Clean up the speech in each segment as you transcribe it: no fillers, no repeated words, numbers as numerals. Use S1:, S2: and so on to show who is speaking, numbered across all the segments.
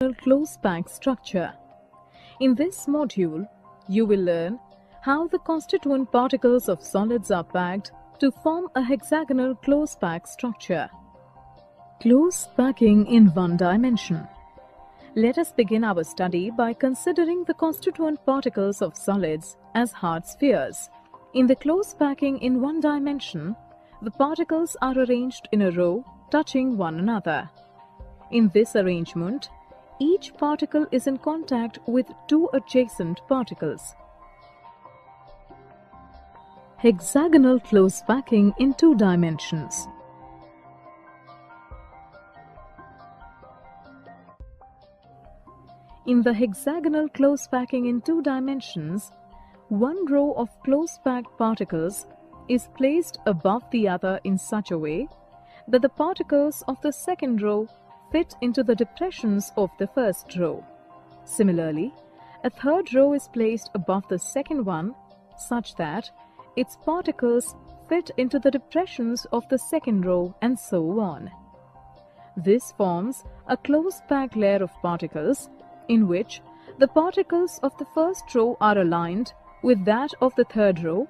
S1: Close pack structure. In this module, you will learn how the constituent particles of solids are packed to form a hexagonal close pack structure. Close packing in one dimension. Let us begin our study by considering the constituent particles of solids as hard spheres. In the close packing in one dimension, the particles are arranged in a row touching one another. In this arrangement, each particle is in contact with two adjacent particles. Hexagonal close packing in two dimensions. In the hexagonal close packing in two dimensions, one row of close packed particles is placed above the other in such a way that the particles of the second row fit into the depressions of the first row. Similarly, a third row is placed above the second one such that its particles fit into the depressions of the second row, and so on. This forms a close-packed layer of particles in which the particles of the first row are aligned with that of the third row,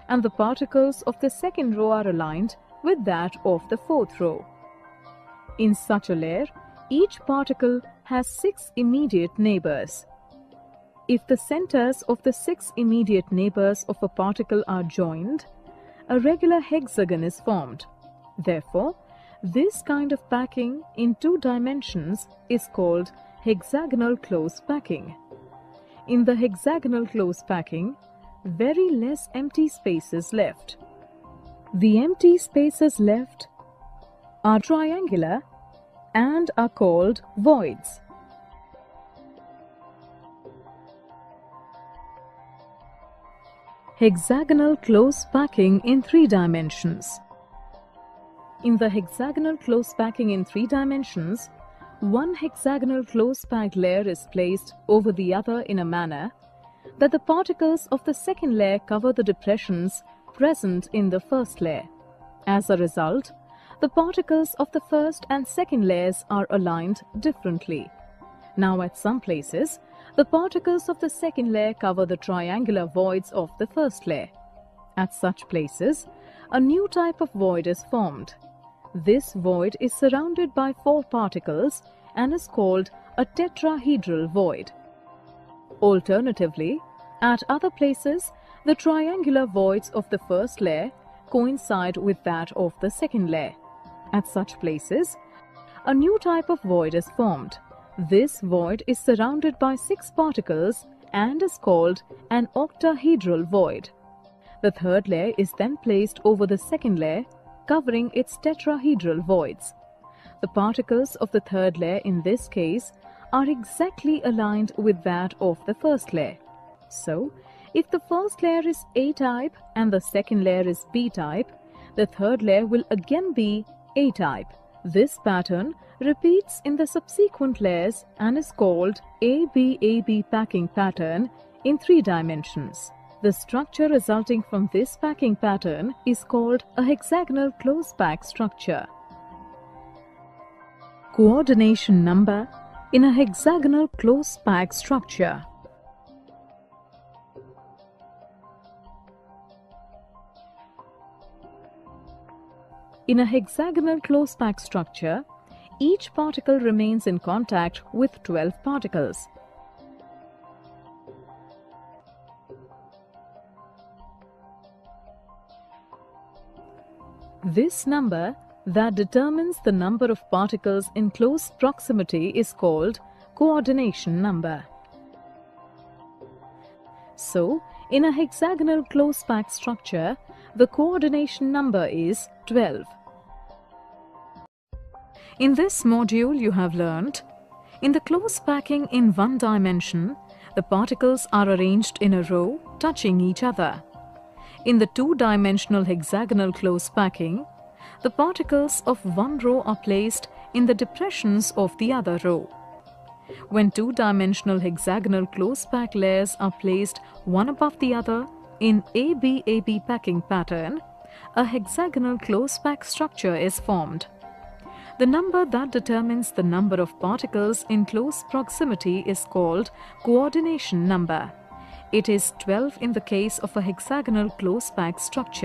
S1: and the particles of the second row are aligned with that of the fourth row. In such a layer, each particle has 6 immediate neighbors. If the centers of the 6 immediate neighbors of a particle are joined, a regular hexagon is formed. Therefore, this kind of packing in two dimensions is called hexagonal close packing. In the hexagonal close packing, very less empty space is left. The empty spaces left are triangular and are called voids. Hexagonal close packing in three dimensions. In the hexagonal close packing in three dimensions, one hexagonal close packed layer is placed over the other in a manner that the particles of the second layer cover the depressions present in the first layer. As a result, the particles of the first and second layers are aligned differently. Now, at some places, the particles of the second layer cover the triangular voids of the first layer. At such places, a new type of void is formed. This void is surrounded by 4 particles and is called a tetrahedral void. Alternatively, at other places, the triangular voids of the first layer coincide with that of the second layer. At such places, a new type of void is formed. This void is surrounded by 6 particles and is called an octahedral void. The third layer is then placed over the second layer, covering its tetrahedral voids. The particles of the third layer in this case are exactly aligned with that of the first layer. So, if the first layer is A-type and the second layer is B-type, the third layer will again be A-type. This pattern repeats in the subsequent layers and is called AB-AB packing pattern in 3 dimensions. The structure resulting from this packing pattern is called a hexagonal close pack structure. Coordination number in a hexagonal close pack structure. In a hexagonal close pack structure, each particle remains in contact with 12 particles. This number that determines the number of particles in close proximity is called coordination number. So, in a hexagonal close pack structure, the coordination number is 12. In this module, you have learnt, in the close packing in one dimension, the particles are arranged in a row touching each other. In the two-dimensional hexagonal close packing, the particles of one row are placed in the depressions of the other row. When two-dimensional hexagonal close pack layers are placed one above the other in AB-AB packing pattern, a hexagonal close pack structure is formed. The number that determines the number of particles in close proximity is called coordination number. It is 12 in the case of a hexagonal close packed structure.